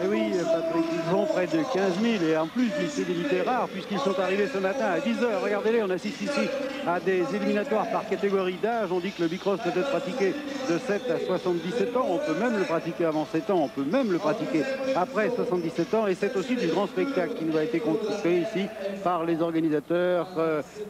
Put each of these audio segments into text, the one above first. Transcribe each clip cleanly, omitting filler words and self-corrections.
Eh oui, Patrick, ils sont près de 15 000 et en plus du célébrité rare puisqu'ils sont arrivés ce matin à 10 h. Regardez-les, on assiste ici à des éliminatoires par catégorie d'âge. On dit que le bicross peut être pratiqué de 7 à 77 ans. On peut même le pratiquer avant 7 ans. On peut même le pratiquer après 77 ans. Et c'est aussi du grand spectacle qui nous a été construit ici par les organisateurs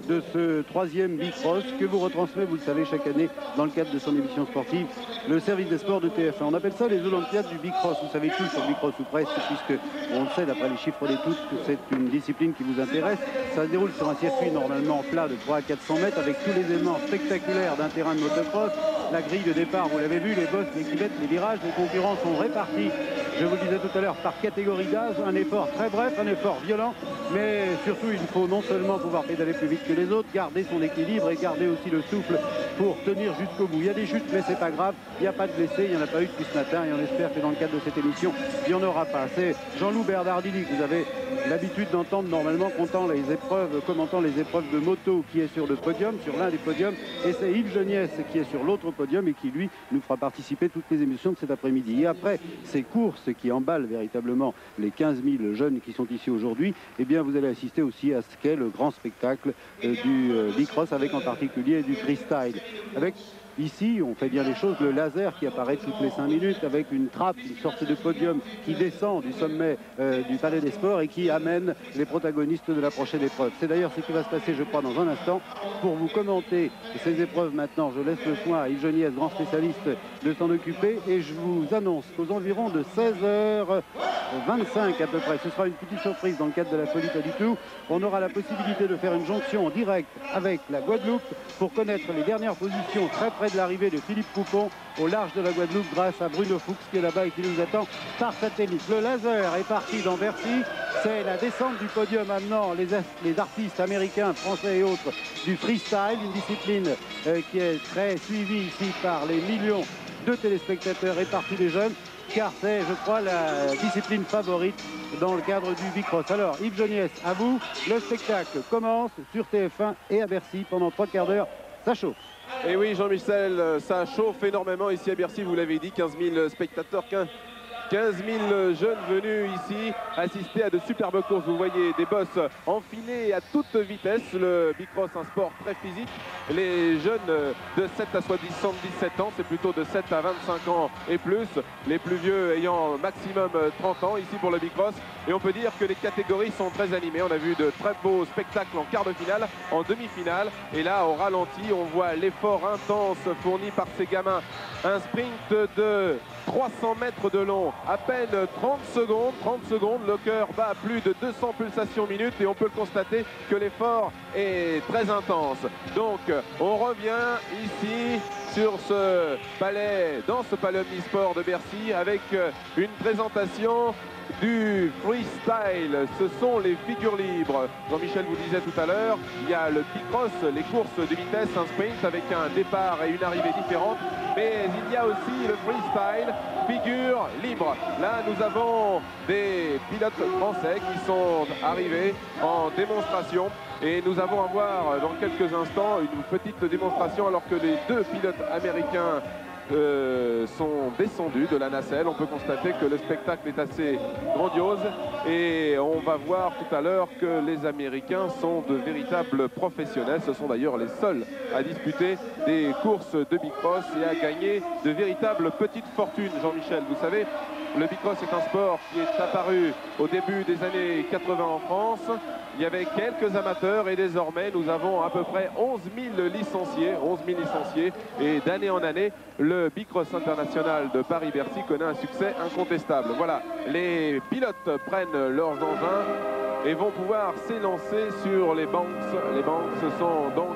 de ce troisième bicross que vous retransmet, vous le savez, chaque année dans le cadre de son émission sportive, le service des sports de TF1. On appelle ça les Olympiades du bicross. Vous savez tout sur le bicross ou presque, puisque on le sait d'après les chiffres des toutes que c'est une discipline qui vous intéresse. Ça se déroule sur un circuit normalement plat de 300 à 400 mètres avec tous les éléments spectaculaires d'un terrain de motocross. La grille de départ, vous l'avez vu, les bosses, les cuvettes, les virages, les concurrents sont répartis, je vous le disais tout à l'heure, par catégorie d'âge. Un effort très bref, un effort violent, mais surtout il faut non seulement pouvoir pédaler plus vite que les autres, garder son équilibre et garder aussi le souffle pour tenir jusqu'au bout. Il y a des chutes, mais c'est pas grave, il n'y a pas de blessés, il n'y en a pas eu depuis ce matin et on espère que dans le cadre de cette émission, il n'y en aura pas. C'est Jean-Loup Bernardini que vous avez l'habitude d'entendre normalement commentant les épreuves de moto qui est sur le podium, sur l'un des podiums, et c'est Yves Geniès qui est sur l'autre podium et qui lui nous fera participer toutes les émissions de cet après-midi. Et après ces courses qui emballent véritablement les 15 000 jeunes qui sont ici aujourd'hui, eh bien vous allez assister aussi à ce qu'est le grand spectacle du bicross, avec en particulier du freestyle. Avec ici, on fait bien les choses, le laser qui apparaît toutes les 5 minutes avec une trappe, une sorte de podium qui descend du sommet du Palais des Sports et qui amène les protagonistes de la prochaine épreuve. C'est d'ailleurs ce qui va se passer, je crois, dans un instant. Pour vous commenter ces épreuves maintenant, je laisse le soin à Yves Geniès, grand spécialiste, de s'en occuper, et je vous annonce qu'aux environs de 16h25 à peu près, ce sera une petite surprise dans le cadre de la folie pas du tout, on aura la possibilité de faire une jonction en direct avec la Guadeloupe pour connaître les dernières positions très près de l'arrivée de Philippe Coupon au large de la Guadeloupe grâce à Bruno Fuchs qui est là-bas et qui nous attend par satellite. Le laser est parti dans Bercy. C'est la descente du podium amenant les artistes américains, français et autres du freestyle, une discipline qui est très suivie ici par les millions de téléspectateurs et par tous les jeunes, car c'est, je crois, la discipline favorite dans le cadre du bicross. Alors, Yves Geniès, à vous, le spectacle commence sur TF1 et à Bercy pendant 3 quarts d'heure. Ça chauffe. Et oui, Jean-Michel, ça chauffe énormément ici à Bercy, vous l'avez dit, 15 000 spectateurs, 15 000 jeunes venus ici assister à de superbes courses. Vous voyez des bosses enfilées à toute vitesse. Le bicross, un sport très physique. Les jeunes de 7 à 77 ans, c'est plutôt de 7 à 25 ans et plus. Les plus vieux ayant maximum 30 ans ici pour le bicross. Et on peut dire que les catégories sont très animées. On a vu de très beaux spectacles en quart de finale, en demi-finale. Et là, au ralenti, on voit l'effort intense fourni par ces gamins. Un sprint de 300 mètres de long, à peine 30 secondes, le cœur bat à plus de 200 pulsations minutes et on peut le constater que l'effort est très intense. Donc on revient ici sur ce palais, dans ce palais omnisport de Bercy avec une présentation du freestyle. Ce sont les figures libres. Jean-Michel vous disait tout à l'heure, il y a le bicross, les courses de vitesse, un sprint avec un départ et une arrivée différente, mais il y a aussi le freestyle, figure libre. Là nous avons des pilotes français qui sont arrivés en démonstration et nous allons avoir dans quelques instants une petite démonstration alors que les deux pilotes américains sont descendus de la nacelle. On peut constater que le spectacle est assez grandiose et on va voir tout à l'heure que les Américains sont de véritables professionnels. Ce sont d'ailleurs les seuls à disputer des courses de bicross et à gagner de véritables petites fortunes. Jean-Michel, vous savez, le bicross est un sport qui est apparu au début des années 80 en France. Il y avait quelques amateurs et désormais nous avons à peu près 11 000 licenciés et d'année en année le bicross international de Paris-Bercy connaît un succès incontestable. Voilà, les pilotes prennent leurs engins et vont pouvoir s'élancer sur les banks. Les banks, ce sont donc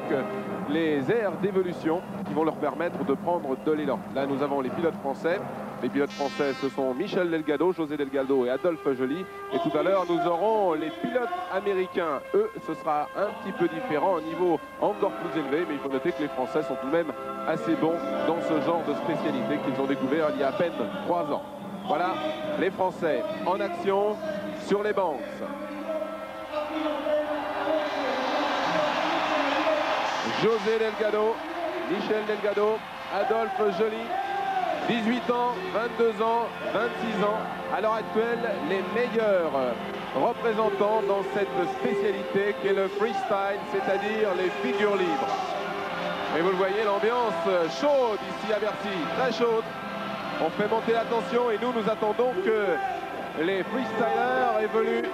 les aires d'évolution qui vont leur permettre de prendre de l'élan. Là nous avons les pilotes français. Les pilotes français, ce sont Michel Delgado, José Delgado et Adolphe Joly. Et tout à l'heure, nous aurons les pilotes américains. Eux, ce sera un petit peu différent, un niveau encore plus élevé. Mais il faut noter que les Français sont tout de même assez bons dans ce genre de spécialité qu'ils ont découvert il y a à peine 3 ans. Voilà, les Français en action sur les bancs. José Delgado, Michel Delgado, Adolphe Joly. 18 ans, 22 ans, 26 ans. À l'heure actuelle, les meilleurs représentants dans cette spécialité qu'est le freestyle, c'est-à-dire les figures libres. Et vous le voyez, l'ambiance chaude ici à Bercy, très chaude. On fait monter la tension et nous attendons que les freestylers évoluent.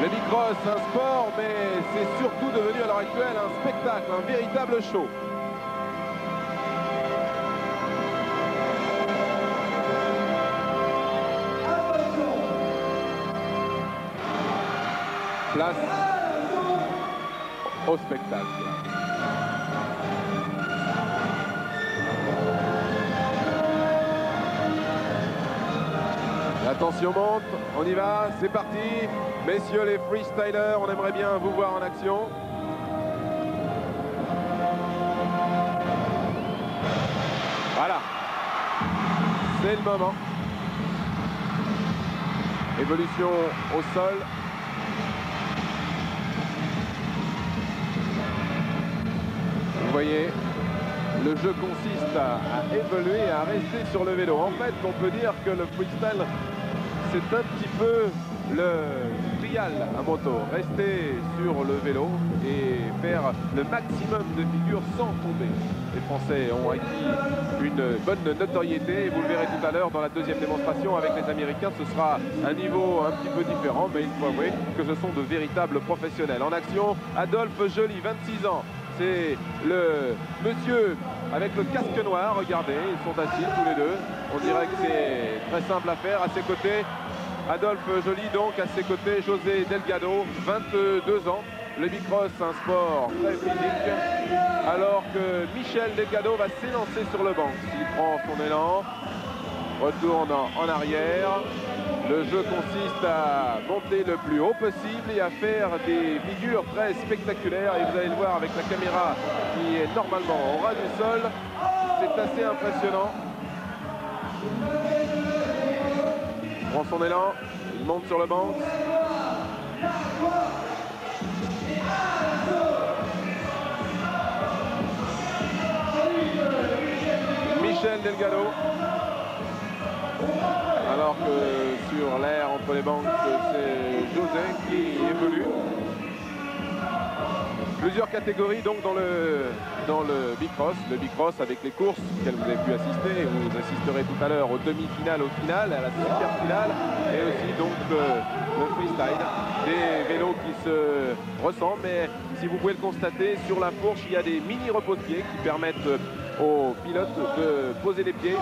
Le bicross, un sport, mais c'est surtout devenu à l'heure actuelle un spectacle, un véritable show. Place au spectacle. La tension monte, on y va, c'est parti. Messieurs les freestylers, on aimerait bien vous voir en action. Voilà, c'est le moment. Évolution au sol. Vous voyez, le jeu consiste à évoluer et à rester sur le vélo. En fait, on peut dire que le freestyle, c'est un petit peu le trial à moto. Rester sur le vélo et faire le maximum de figures sans tomber. Les Français ont acquis une bonne notoriété et vous le verrez tout à l'heure dans la deuxième démonstration avec les Américains. Ce sera un niveau un petit peu différent, mais il faut avouer que ce sont de véritables professionnels. En action, Adolphe Joly, 26 ans. C'est le monsieur avec le casque noir, regardez, ils sont assis tous les deux. On dirait que c'est très simple à faire. À ses côtés, Adolphe Joly, donc à ses côtés, José Delgado, 22 ans. Le bicross, un sport très physique. Alors que Michel Delgado va s'élancer sur le banc. Il prend son élan, retourne en arrière. Le jeu consiste à monter le plus haut possible et à faire des figures très spectaculaires. Et vous allez le voir avec la caméra qui est normalement au ras du sol. C'est assez impressionnant. Il prend son élan, il monte sur le banc. Michel Delgado. Alors que sur l'air entre les bancs, c'est José qui évolue. Plusieurs catégories donc dans le bicross. Le bicross avec les courses auxquelles vous avez pu assister. Vous assisterez tout à l'heure aux demi-finales, au final, à la super finale. Et aussi donc le freestyle. Des vélos qui se ressemblent. Mais si vous pouvez le constater, sur la fourche, il y a des mini repose-pieds qui permettent aux pilotes de poser les pieds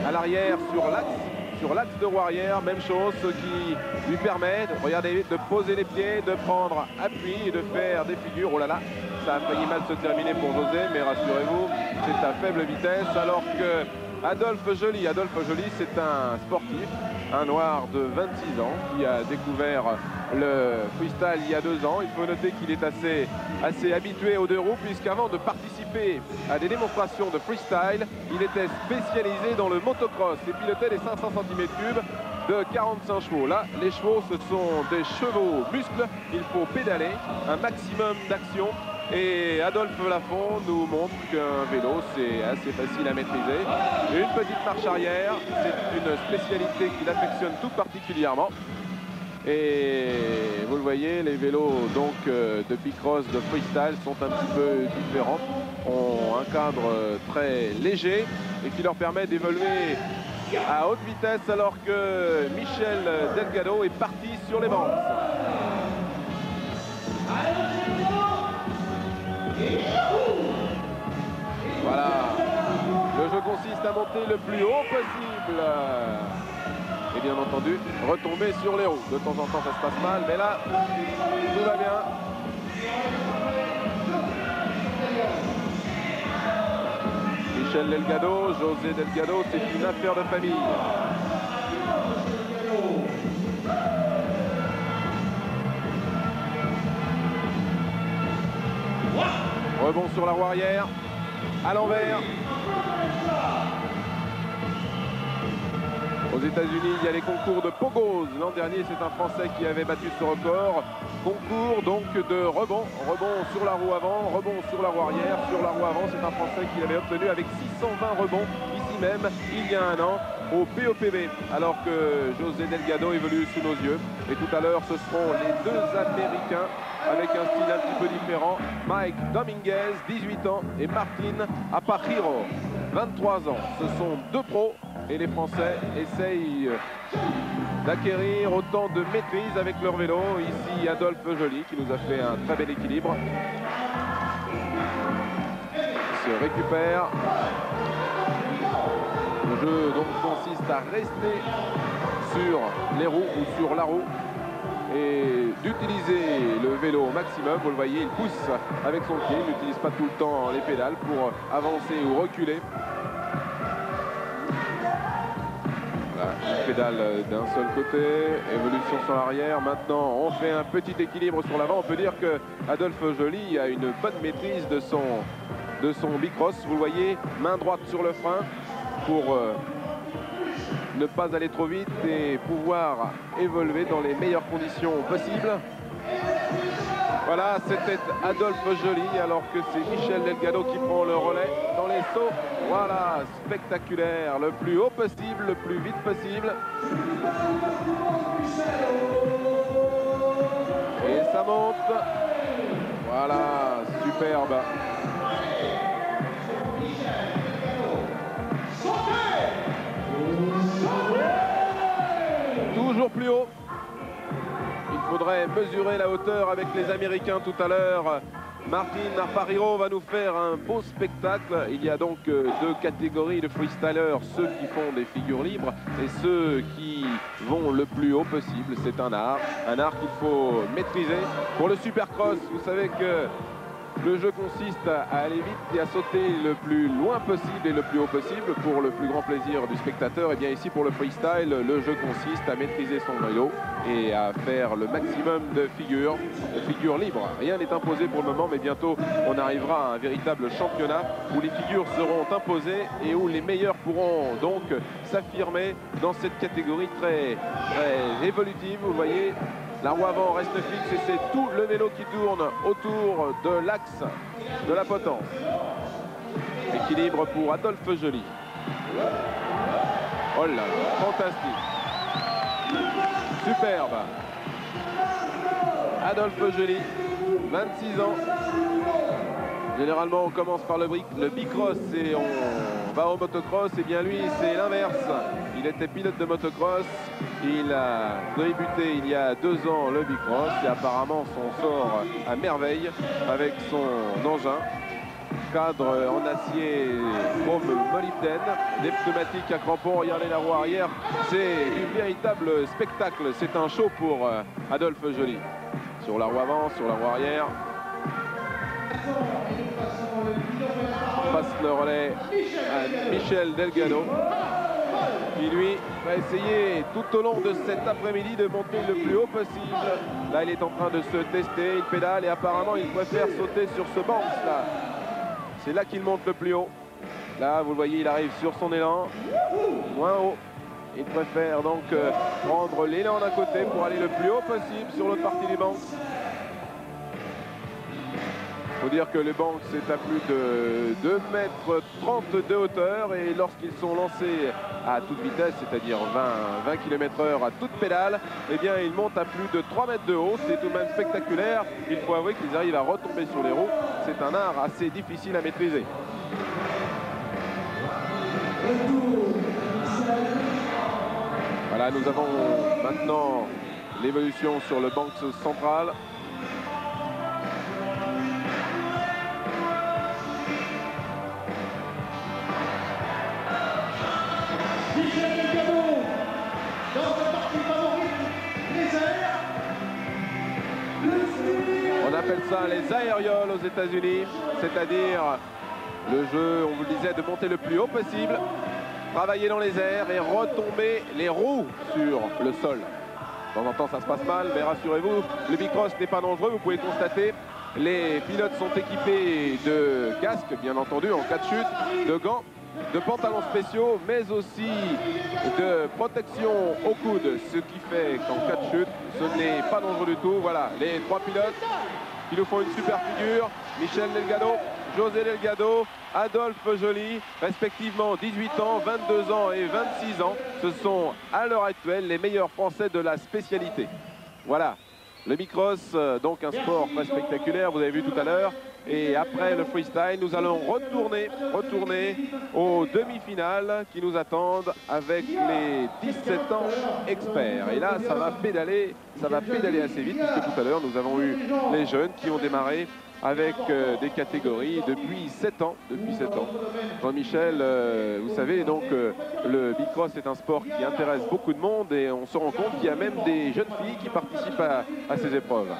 à l'arrière sur l'axe de roue arrière, même chose, ce qui lui permet, regardez, de poser les pieds, de prendre appui et de faire des figures. Oh là là, ça a failli mal se terminer pour José, mais rassurez-vous, c'est à faible vitesse. Alors que Adolphe Joly, c'est un sportif, un noir de 26 ans qui a découvert le freestyle il y a 2 ans. Il faut noter qu'il est assez habitué aux deux roues, puisqu'avant de participer à des démonstrations de freestyle, il était spécialisé dans le motocross et pilotait les 500 cm3 de 45 chevaux. Là, les chevaux, ce sont des chevaux muscles. Il faut pédaler, un maximum d'action. Et Adolphe Lafont nous montre qu'un vélo, c'est assez facile à maîtriser. Une petite marche arrière, c'est une spécialité qu'il affectionne tout particulièrement. Et vous le voyez, les vélos donc de bicross, de freestyle sont un petit peu différents, ont un cadre très léger et qui leur permet d'évoluer à haute vitesse, alors que Michel Delgado est parti sur les bancs. Voilà, le jeu consiste à monter le plus haut possible et bien entendu retomber sur les roues. De temps en temps ça se passe mal, mais là tout va bien. Michel Delgado, José Delgado, c'est une affaire de famille. Rebond sur la roue arrière, à l'envers. Aux États-Unis, il y a les concours de Pogos. L'an dernier, c'est un Français qui avait battu ce record. Concours donc de rebond. Rebond sur la roue avant, rebond sur la roue arrière. Sur la roue avant, c'est un Français qui l'avait obtenu avec 620 rebonds ici même, il y a un an, au POPB. Alors que José Delgado évolue sous nos yeux. Et tout à l'heure, ce seront les deux Américains avec un style un petit peu différent. Mike Dominguez, 18 ans, et Martin Aparijo, 23 ans. Ce sont deux pros. Et les Français essayent d'acquérir autant de maîtrise avec leur vélo. Ici, Adolphe Joly qui nous a fait un très bel équilibre. Il se récupère. Le jeu donc consiste à rester sur les roues ou sur la roue et d'utiliser le vélo au maximum. Vous le voyez, il pousse avec son pied. Il n'utilise pas tout le temps les pédales pour avancer ou reculer. Pédale d'un seul côté, évolution sur l'arrière. Maintenant, on fait un petit équilibre sur l'avant. On peut dire que Adolphe Joly a une bonne maîtrise de son bicross. Vous le voyez, main droite sur le frein pour ne pas aller trop vite et pouvoir évoluer dans les meilleures conditions possibles. Voilà, c'était Adolphe Joly, alors que c'est Michel Delgado qui prend le relais dans les sauts. Voilà, spectaculaire, le plus haut possible, le plus vite possible. Et ça monte. Voilà, superbe. Toujours plus haut. Il faudrait mesurer la hauteur avec les Américains tout à l'heure. Martin Aparijo va nous faire un beau spectacle. Il y a donc deux catégories de freestylers, ceux qui font des figures libres et ceux qui vont le plus haut possible. C'est un art qu'il faut maîtriser. Pour le supercross, vous savez que le jeu consiste à aller vite et à sauter le plus loin possible et le plus haut possible pour le plus grand plaisir du spectateur. Et bien ici pour le freestyle, le jeu consiste à maîtriser son vélo et à faire le maximum de figures libres. Rien n'est imposé pour le moment, mais bientôt on arrivera à un véritable championnat où les figures seront imposées et où les meilleurs pourront donc s'affirmer dans cette catégorie très évolutive. Vous voyez, la roue avant reste fixe et c'est tout le vélo qui tourne autour de l'axe de la potence. Équilibre pour Adolphe Joly. Oh là, fantastique. Superbe. Adolphe Joly, 26 ans. Généralement, on commence par le bicross et on va au motocross. Et bien lui, c'est l'inverse. Il était pilote de motocross. Il a débuté il y a 2 ans le bicross et apparemment s'en sort à merveille avec son engin. Cadre en acier chrome molybdène, des pneumatiques à crampons. Regardez la roue arrière, c'est du véritable spectacle. C'est un show pour Adolphe Joly. Sur la roue avant, sur la roue arrière. On passe le relais à Michel Delgado, qui lui va essayer tout au long de cet après-midi de monter le plus haut possible. Là, il est en train de se tester, il pédale et apparemment il préfère sauter sur ce banc là. C'est là qu'il monte le plus haut. Là, vous le voyez, il arrive sur son élan, moins haut. Il préfère donc prendre l'élan d'un côté pour aller le plus haut possible sur l'autre partie du banc. Il faut dire que les bancs, c'est à plus de 2,30 m de hauteur et lorsqu'ils sont lancés à toute vitesse, c'est-à-dire 20 km/h à toute pédale, eh bien ils montent à plus de 3 mètres de haut. C'est tout de même spectaculaire. Il faut avouer qu'ils arrivent à retomber sur les roues. C'est un art assez difficile à maîtriser. Voilà, nous avons maintenant l'évolution sur le banc central. On appelle ça les aérioles aux États-Unis, c'est-à-dire le jeu, on vous le disait, de monter le plus haut possible, travailler dans les airs et retomber les roues sur le sol. De temps en temps, ça se passe mal, mais rassurez-vous, le bicross n'est pas dangereux. Vous pouvez constater, les pilotes sont équipés de casques, bien entendu, en cas de chute, de gants de pantalons spéciaux, mais aussi de protection au coude, ce qui fait qu'en cas de chute, ce n'est pas dangereux du tout. Voilà, les trois pilotes qui nous font une super figure. Michel Delgado, José Delgado, Adolphe Joly, respectivement 18 ans, 22 ans et 26 ans. Ce sont à l'heure actuelle les meilleurs Français de la spécialité. Voilà, le micross, donc un sport très spectaculaire, vous avez vu tout à l'heure. Et après le freestyle, nous allons retourner aux demi-finales qui nous attendent avec les 17 ans experts. Et là, ça va pédaler assez vite, puisque tout à l'heure, nous avons eu les jeunes qui ont démarré avec des catégories depuis 7 ans. Jean-Michel, vous savez, donc le bicross est un sport qui intéresse beaucoup de monde et on se rend compte qu'il y a même des jeunes filles qui participent à ces épreuves.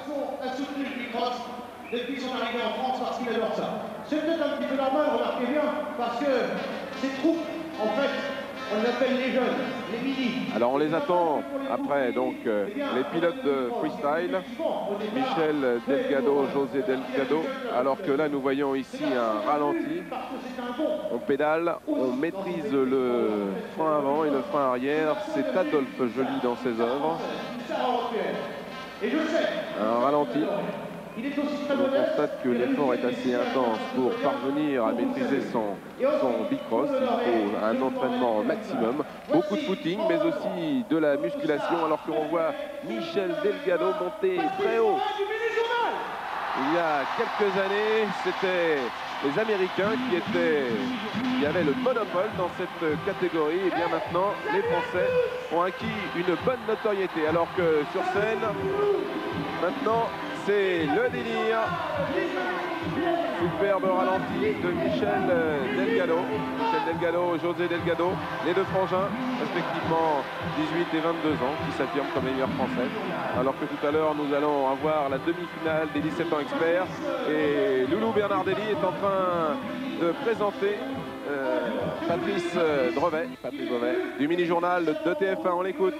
Depuis son arrivée en France, parce qu'il adore ça. C'est peut-être un petit peu normal, remarquez bien, parce que ces troupes, en fait, on les appelle les jeunes, les mini. Alors on les attend après, donc les pilotes de freestyle, Michel Delgado, José Delgado, alors que là nous voyons ici un ralenti. On pédale, on maîtrise le frein avant et le frein arrière. C'est Adolphe Joly dans ses œuvres. Un ralenti. On constate que l'effort est assez intense pour parvenir à maîtriser son bicross. Il faut un entraînement maximum, beaucoup de footing, mais aussi de la musculation, alors que l'on voit Michel Delgado monter très haut. Il y a quelques années, c'était les Américains qui avaient le monopole dans cette catégorie. Et bien maintenant, les Français ont acquis une bonne notoriété, alors que sur scène, maintenant, c'est le délire. Superbe ralenti de Michel Delgado. Michel Delgado, José Delgado, les deux frangins, respectivement 18 et 22 ans, qui s'affirment comme les meilleurs Français. Alors que tout à l'heure, nous allons avoir la demi-finale des 17 ans experts. Et Loulou Bernardelli est en train de présenter Patrice Drevet, du mini-journal de TF1. On l'écoute.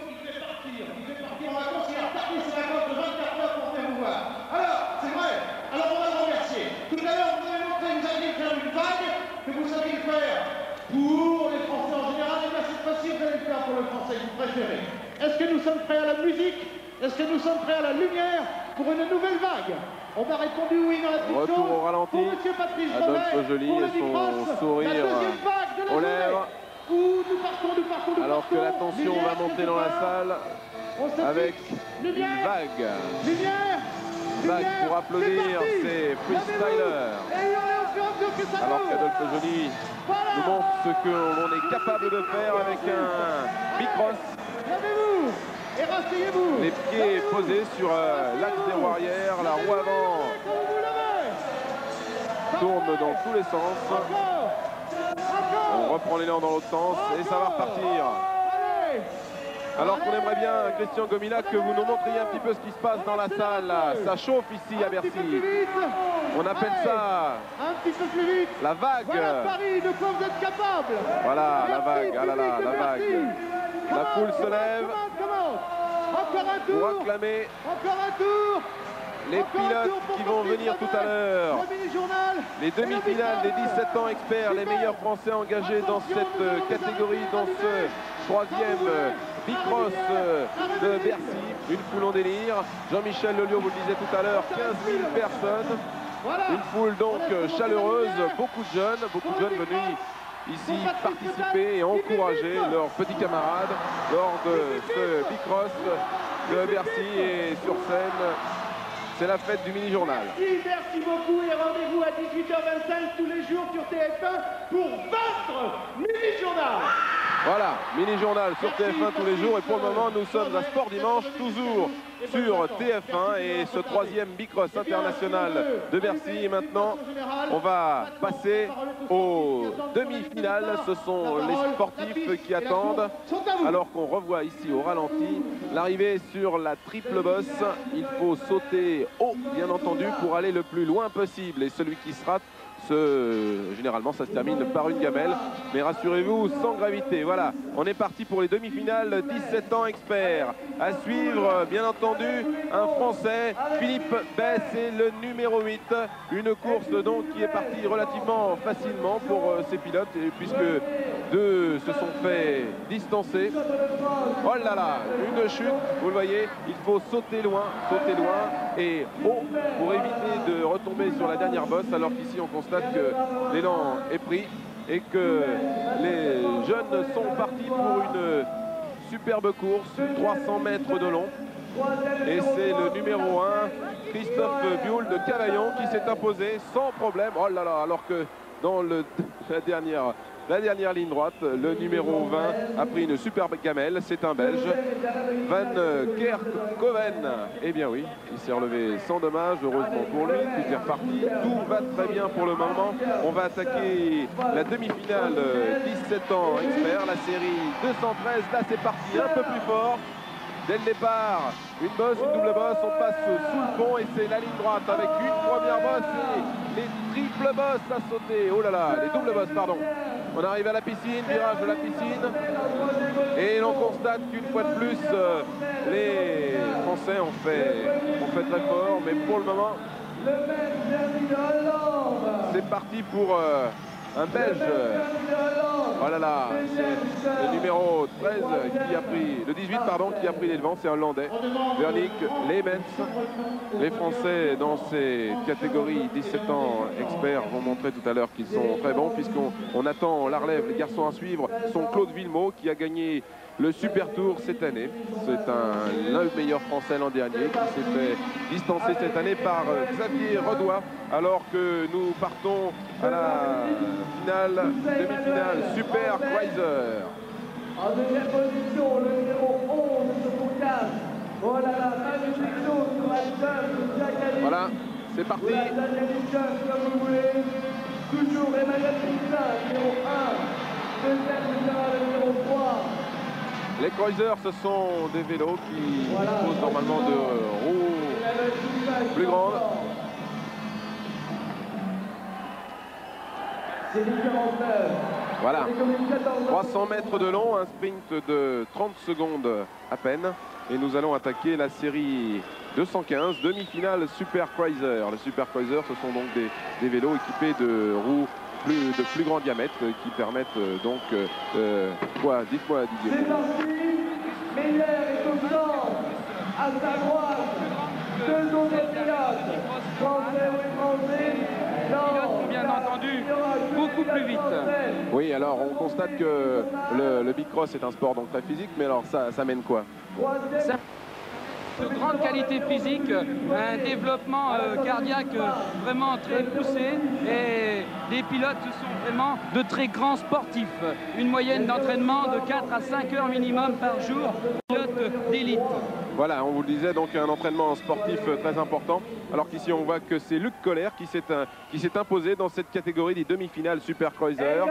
Pour les Français en général, et bien cette fois-ci vous allez le faire pour le Français que vous préférez. Est-ce que nous sommes prêts à la musique? Est-ce que nous sommes prêts à la lumière pour une nouvelle vague? On m'a répondu oui dans la petite Retour au ralenti. Pour Monsieur Patrice Adolphe Joly et son sourire aux lèvres. Alors que la tension va monter dans la salle avec une vague. Vague pour applaudir ces freestylers. Alors qu'Adolphe Joly nous montre ce que l'on est capable de faire avec un bicross. Les pieds posés sur l'axe des roues arrière, la roue avant tourne dans tous les sens. On reprend l'élan dans l'autre sens et ça va repartir. Alors qu'on aimerait bien, Christian Gomila, que vous nous montriez un petit peu ce qui se passe dans la salle. Ça chauffe ici à Bercy. On appelle ça la vague. Voilà Paris, de quoi vous êtes capable. Voilà la vague, ah là là, la vague. La foule se lève pour acclamer les pilotes qui vont venir tout à l'heure. Les demi-finales des 17 ans experts, les meilleurs Français engagés dans cette catégorie, dans ce troisième bicross de Bercy. Une foule en délire. Jean-Michel Lelio, vous le disiez tout à l'heure, 15 000 personnes. Une foule donc chaleureuse, beaucoup de jeunes venus ici participer et encourager leurs petits camarades lors de ce bicross de Bercy. Et sur scène, c'est la fête du mini-journal. Merci beaucoup et rendez-vous à 18h25 tous les jours sur TF1 pour votre mini-journal. Voilà, mini-journal sur TF1 tous les jours. Et pour le moment, nous sommes à Sport Dimanche, toujours sur TF1. Et ce troisième bicross international de Bercy. Et maintenant, on va passer aux demi-finales. Ce sont les sportifs qui attendent. Alors qu'on revoit ici au ralenti l'arrivée sur la triple bosse. Il faut sauter haut, bien entendu, pour aller le plus loin possible. Et celui qui se rate Généralement, ça se termine par une gamelle, mais rassurez-vous, sans gravité. Voilà, on est parti pour les demi-finales 17 ans experts. À suivre, bien entendu, un Français, Philippe Besse, et le numéro 8. Une course donc qui est partie relativement facilement pour ces pilotes, puisque deux se sont fait distancer. Oh là là, une chute, vous le voyez, il faut sauter loin et haut pour éviter de retomber sur la dernière bosse, alors qu'ici on constate que l'élan est pris et que les jeunes sont partis pour une superbe course, 300 mètres de long. Et c'est le numéro 1, Christophe Bioul de Cavaillon, qui s'est imposé sans problème. Oh là là, alors que dans la dernière ligne droite, le numéro 20 a pris une superbe gamelle, c'est un Belge, Van Kerkhoven. Eh bien oui, il s'est relevé sans dommage, heureusement pour lui, tout est reparti, tout va très bien pour le moment. On va attaquer la demi-finale 17 ans expert, la série 213, là c'est parti un peu plus fort. Dès le départ, une bosse, une double bosse, on passe sous le pont et c'est la ligne droite avec une première bosse et les triples bosses à sauter. Oh là là, les doubles bosses, pardon. On arrive à la piscine, virage de la piscine, et l'on constate qu'une fois de plus, les Français ont fait très fort, mais pour le moment, c'est parti pour un Belge. Oh là là, c'est le numéro 13 qui a pris, le 18 pardon, qui a pris les devants, c'est un Hollandais, Vernick Leemens. Les Français dans ces catégories 17 ans experts vont montrer tout à l'heure qu'ils sont très bons, puisqu'on attend la relève. Les garçons à suivre sont Claude Villemot qui a gagné le Super Tour cette année. C'est l'un des meilleurs Français l'an dernier, qui s'est fait distancer cette année par Xavier Redois, alors que nous partons à la demi-finale Super Cruiser. En deuxième position, le numéro 11 sur son casque. Oh là là, magnifique chose sur la chaîne de Jacques. Voilà, c'est parti. Vous la deuxième chaîne, comme vous voulez. Toujours Emmanuel Pizza, numéro 1. Deuxième général, numéro 3. Les cruisers, ce sont des vélos qui disposent normalement de roues plus grandes. C'est 49. Voilà, 300 mètres de long, un sprint de 30 secondes à peine. Et nous allons attaquer la série 215, demi-finale Super Cruiser. Les Super Cruiser, ce sont donc des vélos équipés de roues de plus grand diamètre qui permettent donc quoi, dites-moi Didier. C'est parti, Meyer est au centre, à sa droite, deux autres pilotes, français ou étrangers, non, bien entendu, beaucoup plus vite. Oui, alors on constate que le bicross est un sport donc très physique, mais alors ça mène quoi? De grande qualité physique, un développement cardiaque vraiment très poussé, et les pilotes sont vraiment de très grands sportifs. Une moyenne d'entraînement de 4 à 5 heures minimum par jour, pilote d'élite. Voilà, on vous le disait, donc un entraînement sportif très important. Alors qu'ici on voit que c'est Luc Colère qui s'est imposé dans cette catégorie des demi-finales Super Cruiser.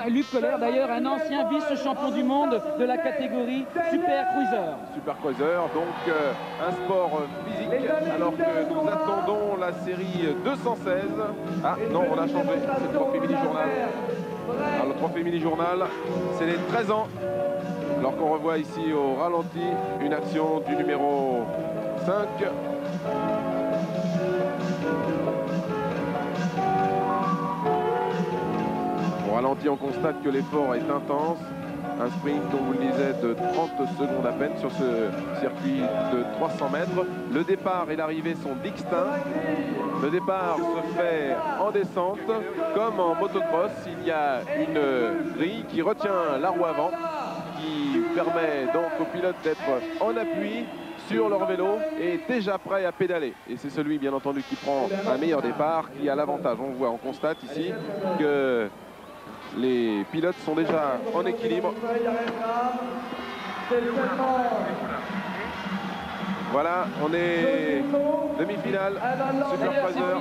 Luc Colère d'ailleurs, un ancien vice-champion du monde de la catégorie Super Cruiser. Super Cruiser, donc un sport physique, alors que nous attendons la série 216. Ah non, on a changé, c'est le Trophée Mini Journal. Alors le Trophée Mini Journal, c'est les 13 ans. Alors qu'on revoit ici au ralenti une action du numéro 5. Au ralenti, on constate que l'effort est intense. Un sprint, on vous le disait, de 30 secondes à peine sur ce circuit de 300 mètres. Le départ et l'arrivée sont distincts. Le départ se fait en descente, comme en motocross. Il y a une grille qui retient la roue avant, qui permet donc aux pilotes d'être en appui sur leur vélo et déjà prêt à pédaler. Et c'est celui, bien entendu, qui prend un meilleur départ qui a l'avantage. On constate ici que les pilotes sont déjà en équilibre. Voilà, on est demi-finale, Super Fraser.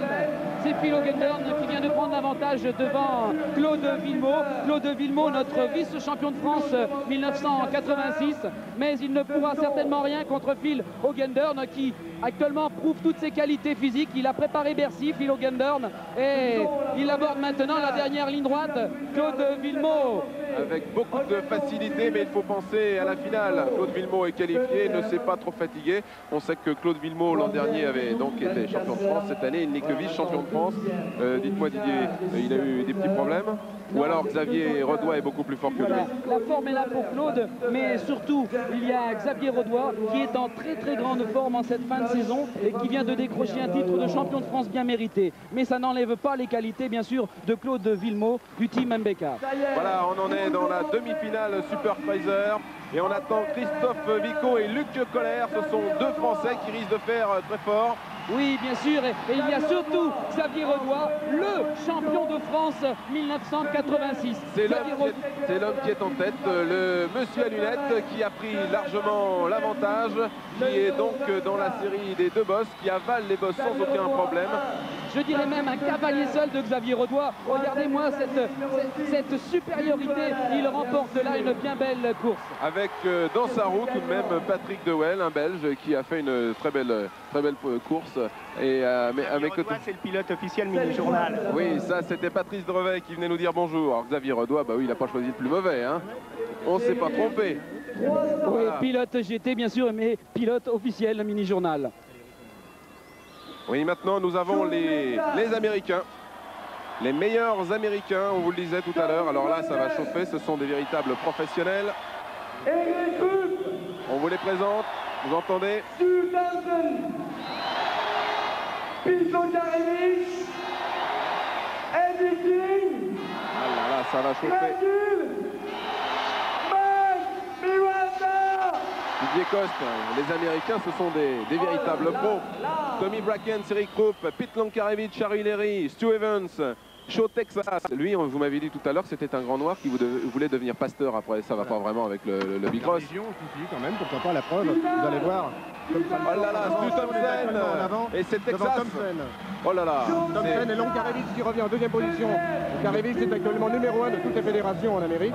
C'est Phil Hogendoorn qui vient de prendre l'avantage devant Claude Villemot. Claude Villemot, notre vice-champion de France 1986. Mais il ne pourra certainement rien contre Phil Hogendoorn qui actuellement prouve toutes ses qualités physiques. Il a préparé Bercy, Phil Hogendoorn. Et il aborde maintenant la dernière ligne droite. Claude Villemot. Avec beaucoup de facilité, mais il faut penser à la finale. Claude Villemot est qualifié, ne s'est pas trop fatigué. On sait que Claude Villemot l'an dernier avait donc été champion de France. Cette année, il n'est que vice-champion de France. Dites-moi Didier, il a eu des petits problèmes? Ou alors Xavier Redois est beaucoup plus fort que lui? La forme est là pour Claude, mais surtout il y a Xavier Redois qui est en très grande forme en cette fin de saison et qui vient de décrocher un titre de champion de France bien mérité. Mais ça n'enlève pas les qualités bien sûr de Claude Villemot du team MBK. Voilà, on en est dans la demi-finale Super Fraser et on attend Christophe Vico et Luc Colère. Ce sont deux Français qui risquent de faire très fort. Oui, bien sûr, et il y a surtout Xavier Redois, le champion de France 1986. C'est l'homme qui est en tête, le monsieur à lunettes qui a pris largement l'avantage, qui est donc dans la série des deux bosses, qui avale les bosses sans aucun problème. Je dirais même un cavalier seul de Xavier Redois. Regardez-moi cette supériorité. Il remporte là une bien belle course. Avec dans sa roue tout de même Patrick Dewell, un Belge, qui a fait une très belle course. Et c'est le pilote officiel mini-journal. Oui, ça c'était Patrice Drevet qui venait nous dire bonjour. Alors Xavier Redois, bah oui, il n'a pas choisi le plus mauvais. Hein. On ne s'est pas trompé. Oui, pilote GT bien sûr, mais pilote officiel mini-journal. Oui, maintenant nous avons les Américains. Les meilleurs Américains, on vous le disait tout à l'heure. Alors là, ça va chauffer, ce sont des véritables professionnels. On vous les présente, vous entendez? Ah là là, ça va chauffer. Didier Coste, les Américains, ce sont des véritables pros. Tommy Bracken, Eric Krupp, Pete Lonkarevich, Charlie Leary, Stu Evans, Shaw Texas. Lui, vous m'avez dit tout à l'heure que c'était un grand noir qui voulait devenir pasteur. Après, ça va pas vraiment avec le Bicross. Quand même, pourquoi pas la preuve, vous allez voir. Oh là là, Stu Thompson et c'est Texas. Oh là là. Thompson et Lonkarevich qui revient en deuxième position. Lonkarevich est actuellement numéro 1 de toutes les fédérations en Amérique.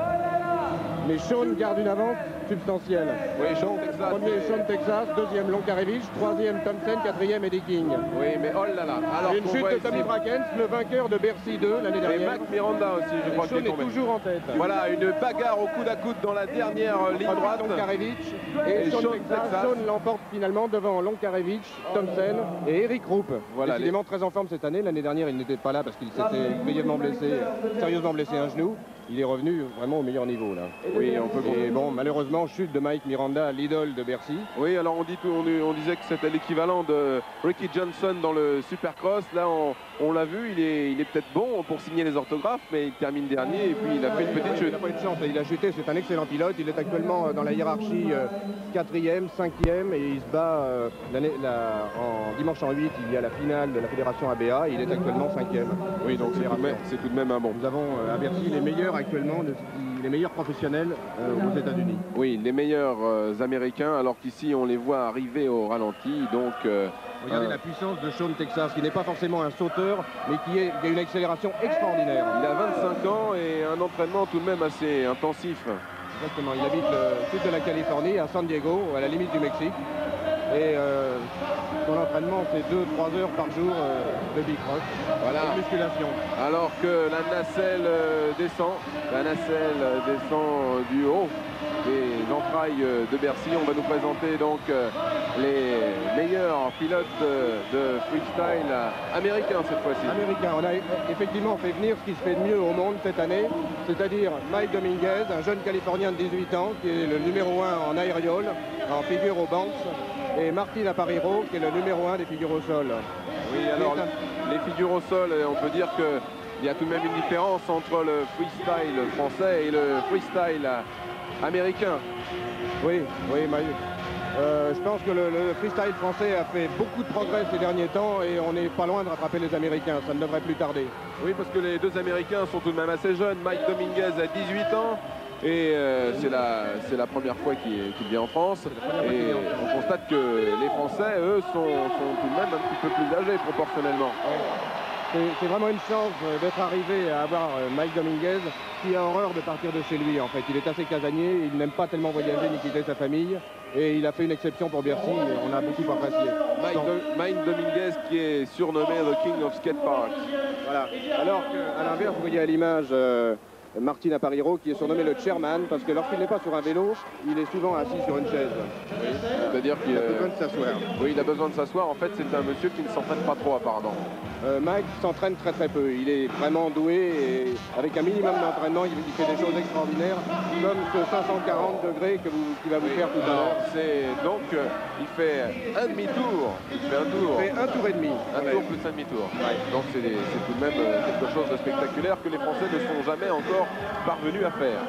Mais Sean garde une avance substantielle. Oui, Sean Texas. Premier Sean Texas, deuxième Lonkarevich, troisième Thompson, quatrième Eddie King. Oui, mais oh là là. Alors une chute de Tommy Bracken, le vainqueur de Bercy 2 l'année dernière. Et Mac Miranda aussi, je crois qu'il est tombé. toujours en tête. Voilà, une bagarre au coude à coude dans la dernière ligne droite. Lonkarevich et Sean Texas. Sean l'emporte finalement devant Lonkarevich, Thompson et Eric Krupp. Voilà, décidément très en forme cette année. L'année dernière, il n'était pas là parce qu'il s'était grièvement blessé, sérieusement blessé un genou. Il est revenu vraiment au meilleur niveau là. Oui, on peut comprendre. Et bon, malheureusement, chute de Mike Miranda, l'idole de Bercy. Oui, alors on disait que c'était l'équivalent de Ricky Johnson dans le Supercross. Là, on l'a vu, il est peut-être bon pour signer les orthographes, mais il termine dernier et puis il a fait une petite chute. Il n'a pas eu de chance, il a chuté, c'est un excellent pilote. Il est actuellement dans la hiérarchie 4e, 5e et il se bat en dimanche en 8, il y a la finale de la fédération ABA. Il est actuellement 5e. Oui, donc c'est tout de même un bon. Nous avons à Bercy les meilleurs actuellement, les meilleurs professionnels aux États-Unis. Oui, les meilleurs Américains, alors qu'ici on les voit arriver au ralenti. Donc, regardez la puissance de Sean Texas, qui n'est pas forcément un sauteur, mais qui a une accélération extraordinaire. Il a 25 ans et un entraînement tout de même assez intensif. Exactement, il habite le sud de la Californie, à San Diego, à la limite du Mexique. Et son entraînement, c'est 2-3 heures par jour de bicross, voilà. De musculation. Alors que la nacelle descend du haut des entrailles de Bercy. On va nous présenter donc les meilleurs pilotes de freestyle américains cette fois-ci. Américains. On a effectivement fait venir ce qui se fait de mieux au monde cette année, c'est-à-dire Mike Dominguez, un jeune Californien de 18 ans qui est le numéro 1 en aériole, en figure au bancs, et Martin Apariro qui est le numéro 1 des figures au sol. Oui, alors les figures au sol, on peut dire qu'il y a tout de même une différence entre le freestyle français et le freestyle américain. Oui, je pense que le freestyle français a fait beaucoup de progrès ces derniers temps et on n'est pas loin de rattraper les Américains, ça ne devrait plus tarder. Oui, parce que les deux Américains sont tout de même assez jeunes. Mike Dominguez a 18 ans Et c'est la première fois qu'il vient en France. Et on constate que les Français, eux, sont tout de même un petit peu plus âgés proportionnellement. C'est vraiment une chance d'être arrivé à avoir Mike Dominguez qui a horreur de partir de chez lui en fait. Il est assez casanier, il n'aime pas tellement voyager ni quitter sa famille et il a fait une exception pour Bercy et on a beaucoup apprécié. Mike Dominguez qui est surnommé The King of Skate Park. Voilà. Alors qu'à l'inverse, vous voyez à l'image Martin Apariero qui est surnommé le chairman parce que lorsqu'il n'est pas sur un vélo, il est souvent assis sur une chaise. Oui, c'est-à-dire qu'il a besoin de s'asseoir. Oui, il a besoin de s'asseoir. En fait, c'est un monsieur qui ne s'entraîne pas trop apparemment. Mike s'entraîne très très peu. Il est vraiment doué et avec un minimum d'entraînement, il fait des choses extraordinaires comme ce 540 degrés qu'il va vous faire tout à l'heure. Donc, il fait un demi-tour. Il fait un tour. Il fait un tour et demi. Un tour plus un demi-tour. Ouais. Donc, c'est tout de même quelque chose de spectaculaire que les Français ne sont jamais encore parvenus à faire.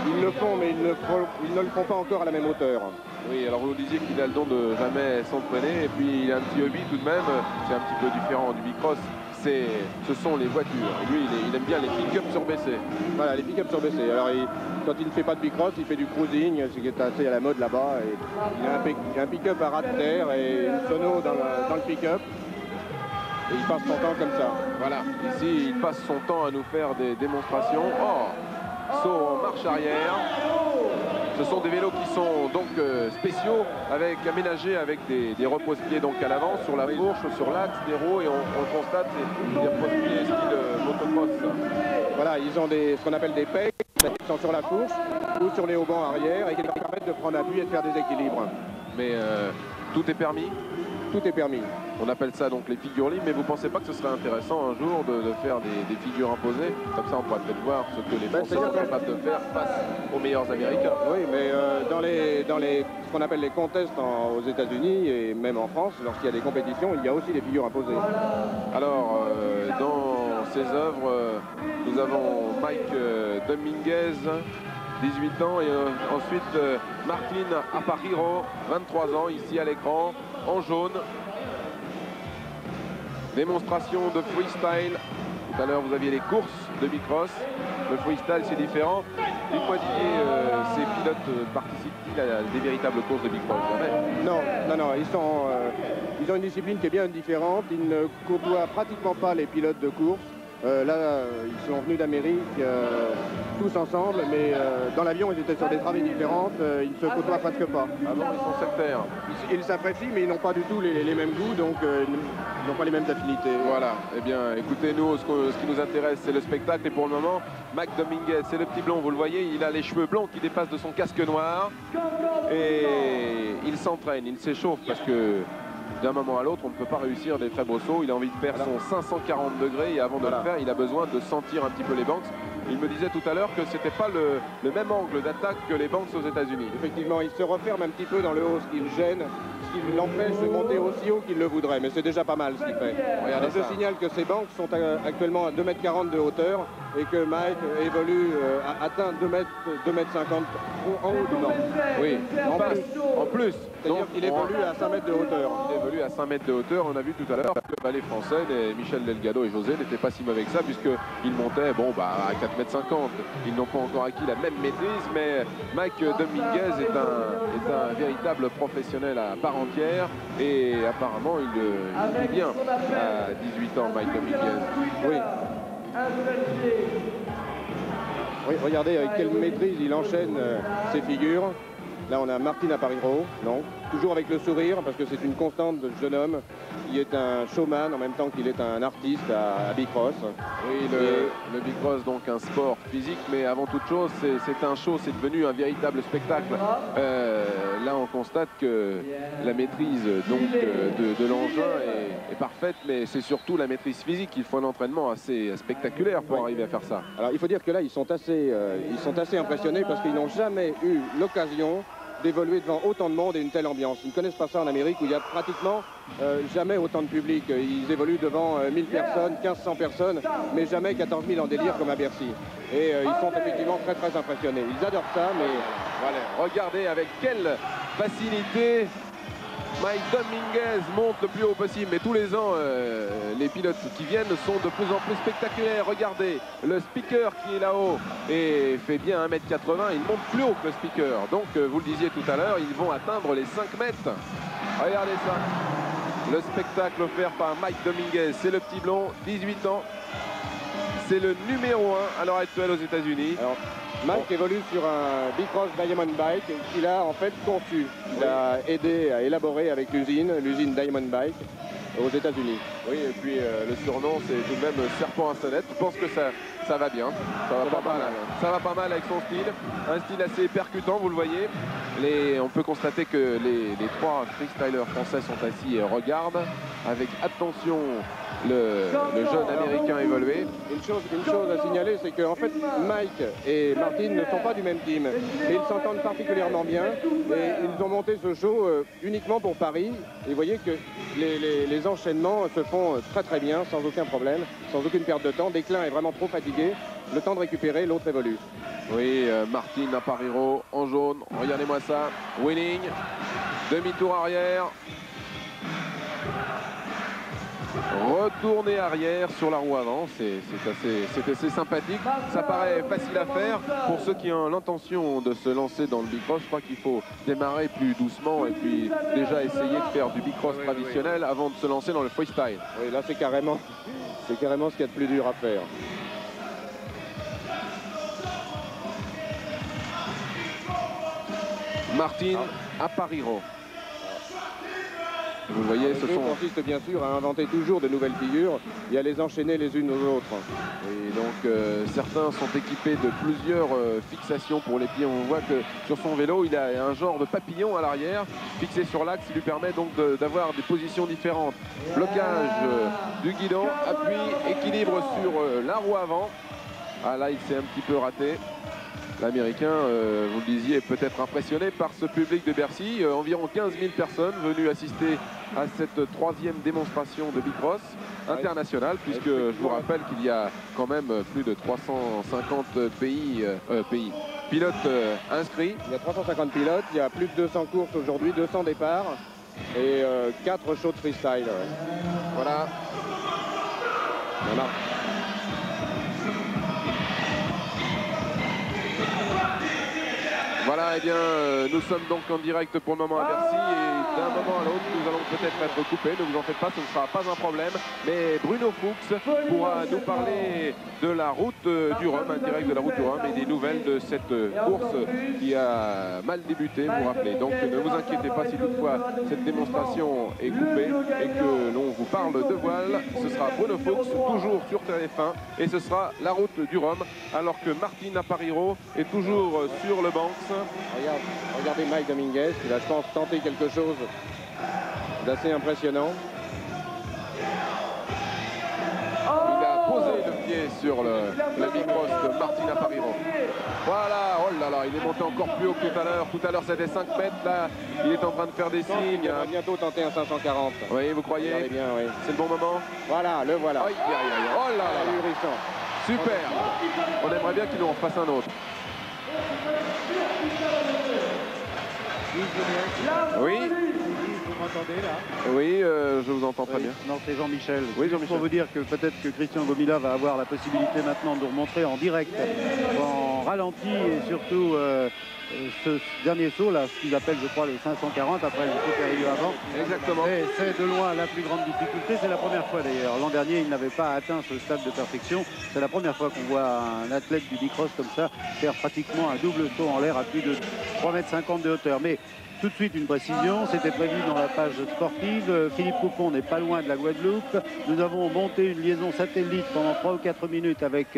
Ils le font, mais ils ne le font pas encore à la même hauteur. Oui, alors vous nous disiez qu'il a le don de jamais s'entraîner, et puis il a un petit hobby tout de même, c'est un petit peu différent du bicross, ce sont les voitures. Et lui, il aime bien les pick-up surbaissés. Voilà, les pick-up surbaissés. Alors, quand il ne fait pas de bicross, il fait du cruising, ce qui est assez à la mode là-bas. Il a un pick-up à ras de terre et une sono dans le pick-up. Et il passe son temps comme ça. Voilà, ici, il passe son temps à nous faire des démonstrations. Oh, saut en marche arrière. Ce sont des vélos qui sont donc spéciaux, aménagés avec des repose-pieds donc à l'avant, sur la fourche, sur l'axe, des roues, et on le constate, c'est des repose-pieds style motocross. Voilà, ils ont ce qu'on appelle des pegs, qui sont sur la fourche ou sur les haubans arrière et qui leur permettent de prendre appui et de faire des équilibres. Mais tout est permis? Tout est permis. On appelle ça donc les figures libres, mais vous ne pensez pas que ce serait intéressant un jour de faire des figures imposées? Comme ça on pourrait peut-être voir ce que les Français sont capables de faire face aux meilleurs Américains. Oui, mais dans ce qu'on appelle les contests aux États-Unis et même en France, lorsqu'il y a des compétitions, il y a aussi des figures imposées. Alors, dans ces œuvres, nous avons Mike Dominguez, 18 ans, et ensuite Martin Apariero, 23 ans, ici à l'écran, en jaune. Démonstration de freestyle. Tout à l'heure, vous aviez les courses de bicross. Le freestyle, c'est différent. Dites-moi, Didier, ces pilotes participent-ils à des véritables courses de bicross? Jamais. Non. Ils ont une discipline qui est bien différente. Ils ne côtoient pratiquement pas les pilotes de course. Là, ils sont venus d'Amérique tous ensemble, mais dans l'avion, ils étaient sur des travées différentes. Ils ne se côtoient presque pas. Avant, ils sont sectaires. Ils s'apprécient, mais ils n'ont pas du tout les mêmes goûts, donc ils n'ont pas les mêmes affinités. Voilà. Eh bien, écoutez, nous, ce qui nous intéresse, c'est le spectacle. Et pour le moment, Mike Dominguez, c'est le petit blond, vous le voyez, il a les cheveux blancs qui dépassent de son casque noir. Et il s'entraîne, il s'échauffe parce que d'un moment à l'autre, on ne peut pas réussir des très beaux sauts. Il a envie de faire son 540 degrés et avant de le faire, il a besoin de sentir un petit peu les banks. Il me disait tout à l'heure que c'était pas le même angle d'attaque que les banks aux États-Unis. Effectivement, il se referme un petit peu dans le haut, ce qui le gêne, ce qui l'empêche de monter aussi haut qu'il le voudrait. Mais c'est déjà pas mal ce qu'il fait. Regardez, je signale que ces banks sont actuellement à 2,40 m de hauteur et que Mike évolue, atteint 2,50 m en haut du banc. Oui, en plus. C'est-à-dire qu'il évolue à 5 mètres de hauteur. Il évolue à 5 mètres de hauteur. On a vu tout à l'heure que les Français, Michel Delgado et José, n'étaient pas si mauvais que ça, puisqu'ils montaient à 4,50 m. Ils n'ont pas encore acquis la même maîtrise, mais Mike Dominguez est un véritable professionnel à part entière. Et apparemment, il est bien à 18 ans, Mike Dominguez. Oui. Oui, regardez avec quelle maîtrise il enchaîne ses figures. Là, on a Martin Apariero, toujours avec le sourire, parce que c'est une constante de ce jeune homme qui est un showman en même temps qu'il est un artiste à bicross. Oui, le bicross, donc un sport physique, mais avant toute chose, c'est un show, c'est devenu un véritable spectacle. Là, on constate que la maîtrise donc, de l'engin est parfaite, mais c'est surtout la maîtrise physique. Il faut un entraînement assez spectaculaire pour arriver à faire ça. Alors, il faut dire que là, ils sont assez impressionnés parce qu'ils n'ont jamais eu l'occasion d'évoluer devant autant de monde et une telle ambiance. Ils ne connaissent pas ça en Amérique où il y a pratiquement jamais autant de public. Ils évoluent devant 1000 personnes, 1500 personnes, mais jamais 14 000 en délire comme à Bercy. Et ils sont effectivement très très impressionnés. Ils adorent ça, mais voilà. Regardez avec quelle facilité Mike Dominguez monte le plus haut possible, mais tous les ans, les pilotes qui viennent sont de plus en plus spectaculaires. Regardez, le speaker qui est là-haut et fait bien 1m80, il monte plus haut que le speaker. Donc, vous le disiez tout à l'heure, ils vont atteindre les 5 mètres. Regardez ça. Le spectacle offert par Mike Dominguez, c'est le petit blond, 18 ans. C'est le numéro 1 à l'heure actuelle aux États-Unis. Mike évolue sur un Bicross Diamond Bike qu'il a en fait conçu. Il a aidé à élaborer avec l'usine Diamond Bike aux États-Unis. Oui, et puis le surnom, c'est tout de même Serpent à sonnette. Je pense que ça va bien. Ça va pas mal avec son style. Un style assez percutant, vous le voyez. On peut constater que les 3 freestylers français sont assis et regardent avec attention le jeune américain évolué. Une chose à signaler, c'est qu'en fait Mike et Martin ne sont pas du même team, mais ils s'entendent particulièrement bien et ils ont monté ce show uniquement pour Paris. Et vous voyez que les enchaînements se font très bien, sans aucun problème, sans aucune perte de temps. Dès que l'un est vraiment trop fatigué, le temps de récupérer, l'autre évolue. Oui, Martin Aparireau en jaune, regardez-moi ça, Wheeling, demi-tour arrière. Retourner arrière sur la roue avant, c'est assez sympathique. Ça paraît facile à faire. Pour ceux qui ont l'intention de se lancer dans le bicross, je crois qu'il faut démarrer plus doucement et puis déjà essayer de faire du bicross traditionnel avant de se lancer dans le freestyle. Oui, là c'est carrément ce qu'il y a de plus dur à faire. Martin Aparireau. Vous voyez, ce sont... consiste bien sûr à inventer toujours de nouvelles figures et à les enchaîner les unes aux autres. Et donc certains sont équipés de plusieurs fixations pour les pieds. On voit que sur son vélo, il a un genre de papillon à l'arrière fixé sur l'axe, qui lui permet donc d'avoir des positions différentes. Blocage du guidon, appui, équilibre sur la roue avant. Ah là, il s'est un petit peu raté. L'Américain, vous le disiez, est peut-être impressionné par ce public de Bercy. Environ 15 000 personnes venues assister à cette 3e démonstration de bicross internationale, puisque je vous rappelle qu'il y a quand même plus de 350 pilotes inscrits. Il y a 350 pilotes, il y a plus de 200 courses aujourd'hui, 200 départs et 4 shows de freestyle. Voilà. Voilà, et bien, nous sommes donc en direct pour le moment à Bercy et d'un moment à l'autre, nous allons peut-être être coupés. Ne vous en faites pas, ce ne sera pas un problème. Mais Bruno Fuchs pourra nous parler de la route du Rhum, en direct de la route du Rhum et des nouvelles de cette course qui a mal débuté, vous rappelez. Donc ne vous inquiétez pas si toutefois cette démonstration est coupée et que l'on vous parle de voile. Ce sera Bruno Fuchs, toujours sur TF1, et ce sera la route du Rhum, alors que Martin Aparireau est toujours sur le Banks. Regardez Mike Dominguez, qui va, je pense, tenter quelque chose d'assez impressionnant. Il a posé le pied sur le bicross de Martin Aparireau. Voilà, oh là là, il est monté encore plus haut que tout à l'heure. Tout à l'heure, c'était 5 mètres. Là, il est en train de faire des signes. Il va bientôt tenter un 540. Oui, vous croyez? Bien, oui. C'est le bon moment? Voilà, le voilà. Oh là là, ahurissant. Super. On aimerait bien qu'il nous en fasse un autre. Oui. Vous m'entendez là? Oui, je vous entends très bien. Non, c'est Jean-Michel. Oui, Jean-Michel. Pour vous dire que peut-être que Christian Gomila va avoir la possibilité maintenant de nous remontrer en direct, en ralenti et surtout ce dernier saut là, ce qu'ils appellent, je crois, le 540 après le saut qui a eu avant. Exactement. Et c'est de loin la plus grande difficulté. C'est la première fois d'ailleurs. L'an dernier, il n'avait pas atteint ce stade de perfection. C'est la première fois qu'on voit un athlète du bicross comme ça faire pratiquement un double saut en l'air à plus de 3,50 m de hauteur. Mais tout de suite une précision, c'était prévu dans la page sportive. Philippe Coupon n'est pas loin de la Guadeloupe. Nous avons monté une liaison satellite pendant 3 ou 4 minutes avec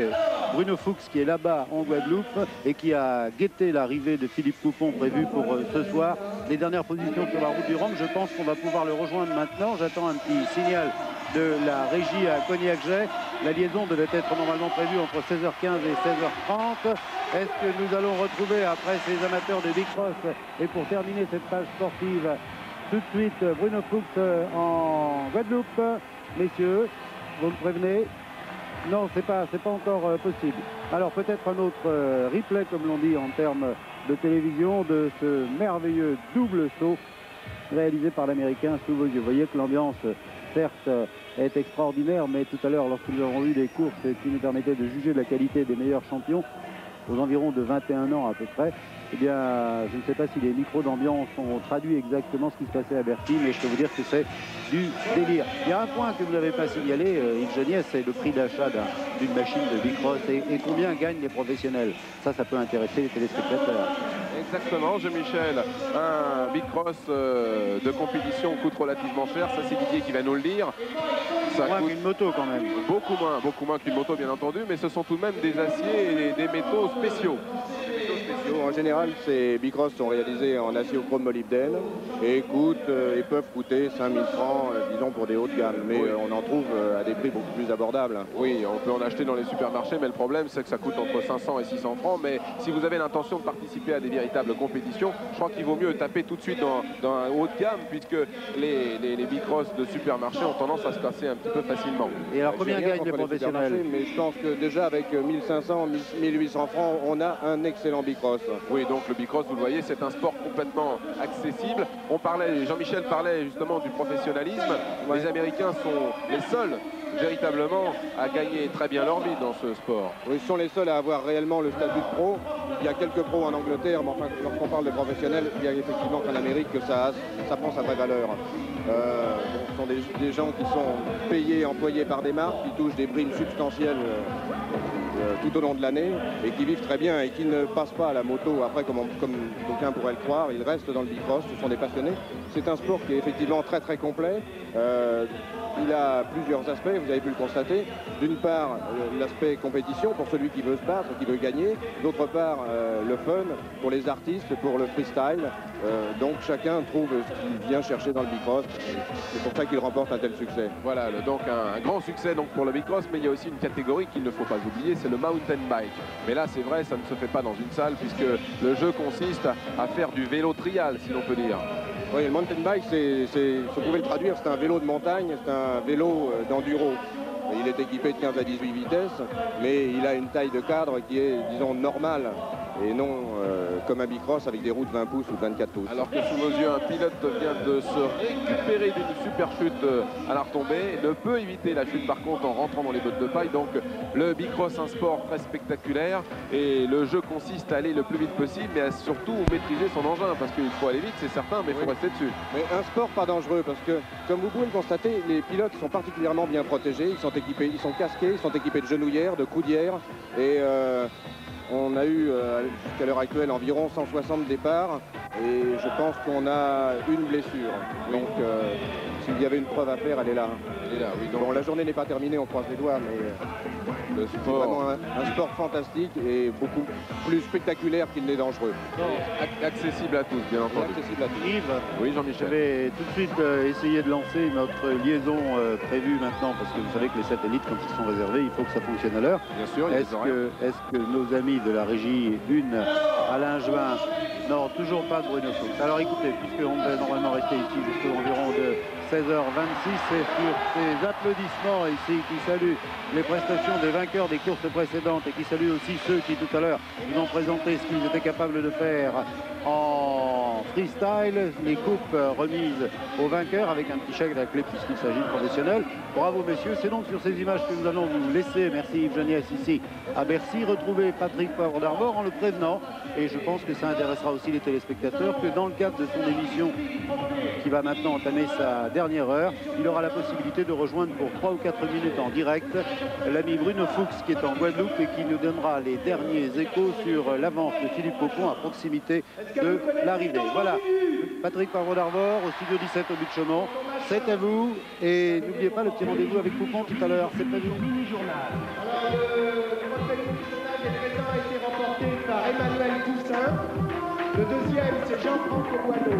Bruno Fuchs qui est là-bas en Guadeloupe et qui a guetté l'arrivée de Philippe Coupon prévue pour ce soir. Les dernières positions sur la route du Rhum, je pense qu'on va pouvoir le rejoindre maintenant. J'attends un petit signal de la régie à Cognac-Jet. La liaison devait être normalement prévue entre 16h15 et 16h30. Est-ce que nous allons retrouver, après ces amateurs de bicross, et pour terminer cette page sportive, tout de suite Bruno Fuchs en Guadeloupe? Messieurs, vous me prévenez? Non, c'est pas encore possible. Alors peut-être un autre replay, comme l'on dit en termes de télévision, de ce merveilleux double saut réalisé par l'Américain sous vos yeux. Vous voyez que l'ambiance, certes, est extraordinaire, mais tout à l'heure, lorsque nous avons vu les courses qui nous permettaient de juger de la qualité des meilleurs champions, aux environs de 21 ans à peu près, eh bien, je ne sais pas si les micros d'ambiance ont traduit exactement ce qui se passait à Bercy, mais je peux vous dire que c'est du délire. Il y a un point que vous n'avez pas signalé, Yves Geniès, c'est le prix d'achat d'une machine de Bicross et combien gagnent les professionnels. Ça peut intéresser les téléspectateurs. Exactement, Jean-Michel. Un Bicross de compétition coûte relativement cher, ça c'est Didier qui va nous le dire. Ça moins coûte qu'une moto quand même. Beaucoup moins qu'une moto bien entendu, mais ce sont tout de même des aciers et des métaux spéciaux. En général, ces Bicross sont réalisés en acier au chrome molybdène et peuvent coûter 5 000 francs, disons, pour des hauts de gamme. Mais on en trouve à des prix beaucoup plus abordables. Oui, on peut en acheter dans les supermarchés, mais le problème, c'est que ça coûte entre 500 et 600 francs. Mais si vous avez l'intention de participer à des véritables compétitions, je crois qu'il vaut mieux taper tout de suite dans un haut de gamme, puisque les Bicross de supermarché ont tendance à se casser un petit peu facilement. Et alors, combien gagnent les professionnels? Mais je pense que déjà, avec 1500, 1800 francs, on a un excellent Bicross. Oui, donc le Bicross, vous le voyez, c'est un sport complètement accessible. Jean-Michel parlait justement du professionnalisme. Ouais. Les Américains sont les seuls véritablement à gagner très bien leur vie dans ce sport. Oui, ils sont les seuls à avoir réellement le statut de pro. Il y a quelques pros en Angleterre, mais enfin, lorsqu'on parle de professionnels, il y a effectivement qu'en Amérique que ça prend sa vraie valeur. Ce sont des gens qui sont payés, employés par des marques, qui touchent des primes substantielles tout au long de l'année et qui vivent très bien et qui ne passent pas à la moto après comme d'aucuns pourraient le croire. Ils restent dans le Bicross, ce sont des passionnés. C'est un sport qui est effectivement très très complet. Il a plusieurs aspects, vous avez pu le constater. D'une part, l'aspect compétition pour celui qui veut se battre, qui veut gagner. D'autre part, le fun pour les artistes, pour le freestyle. Donc chacun trouve ce qu'il vient chercher dans le Bicross. C'est pour ça qu'il remporte un tel succès. Voilà, donc un grand succès donc pour le Bicross, mais il y a aussi une catégorie qu'il ne faut pas oublier, c'est le mountain bike. Mais là, c'est vrai, ça ne se fait pas dans une salle puisque le jeu consiste à faire du vélo trial, si l'on peut dire. Oui, le mountain bike, si vous pouvez le traduire, c'est un vélo de montagne, c'est un vélo d'enduro. Il est équipé de 15 à 18 vitesses, mais il a une taille de cadre qui est, disons, normale et non comme un Bicross avec des roues de 20 pouces ou de 24 pouces. Alors que sous vos yeux, un pilote vient de se récupérer d'une super chute à la retombée, ne peut éviter la chute par contre en rentrant dans les bottes de paille. Donc le Bicross, un sport très spectaculaire et le jeu consiste à aller le plus vite possible, mais à surtout maîtriser son engin parce qu'il faut aller vite, c'est certain, mais il faut rester dessus. Mais un sport pas dangereux parce que, comme vous pouvez le constater, les pilotes sont particulièrement bien protégés, ils sont équipés, ils sont casqués, ils sont équipés de genouillères, de coudières et on a eu jusqu'à l'heure actuelle environ 160 départs et je pense qu'on a une blessure. Donc s'il y avait une preuve à faire, elle est là. Oui. Donc, bon, la journée n'est pas terminée, on croise les doigts, mais le sport, c'est vraiment un sport fantastique et beaucoup plus spectaculaire qu'il n'est dangereux. Accessible à tous, bien entendu. Accessible à tous. Yves, oui, Jean-Michel. Je vais tout de suite essayer de lancer notre liaison prévue maintenant, parce que vous savez que les satellites, quand ils sont réservés, il faut que ça fonctionne à l'heure. Bien sûr, est-ce que nos amis de la régie, Alain Join, non, toujours pas de Bruno Fuchs. Alors écoutez, puisqu'on devait normalement rester ici jusqu'à environ de 16h26, c'est sur ces applaudissements ici qui saluent les prestations des vainqueurs des courses précédentes et qui saluent aussi ceux qui tout à l'heure nous ont présenté ce qu'ils étaient capables de faire en freestyle, les coupes remises aux vainqueurs avec un petit chèque à la clé puisqu'il s'agit de professionnels. Bravo messieurs, c'est donc sur ces images que nous allons vous laisser, merci Yves Geniès ici à Bercy, retrouver Patrick Poivre d'Arvor en le prévenant, et je pense que ça intéressera aussi les téléspectateurs, que dans le cadre de son émission qui va maintenant entamer sa dernière heure, il aura la possibilité de rejoindre pour 3 ou 4 minutes en direct l'ami Bruno Fuchs qui est en Guadeloupe et qui nous donnera les derniers échos sur l'avance de Philippe Popon à proximité de l'arrivée. Voilà, Patrick Poivre d'Arvor au studio 17 au but de Chaumont. C'est à vous et n'oubliez pas le petit rendez-vous avec Popon tout à l'heure. C'est prévu. Alors le trophée mini-journal des présents a été remporté par Emmanuel Toussaint. Le deuxième, c'est Jean-François Boileau.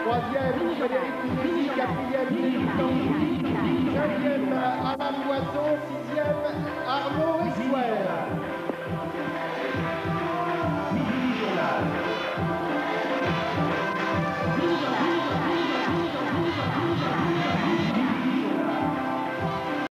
Troisième, Frédéric Pinelli. Quatrième, Philippe Tanguy. Cinquième, Alain Boisson. Sixième, Arnaud Essuel.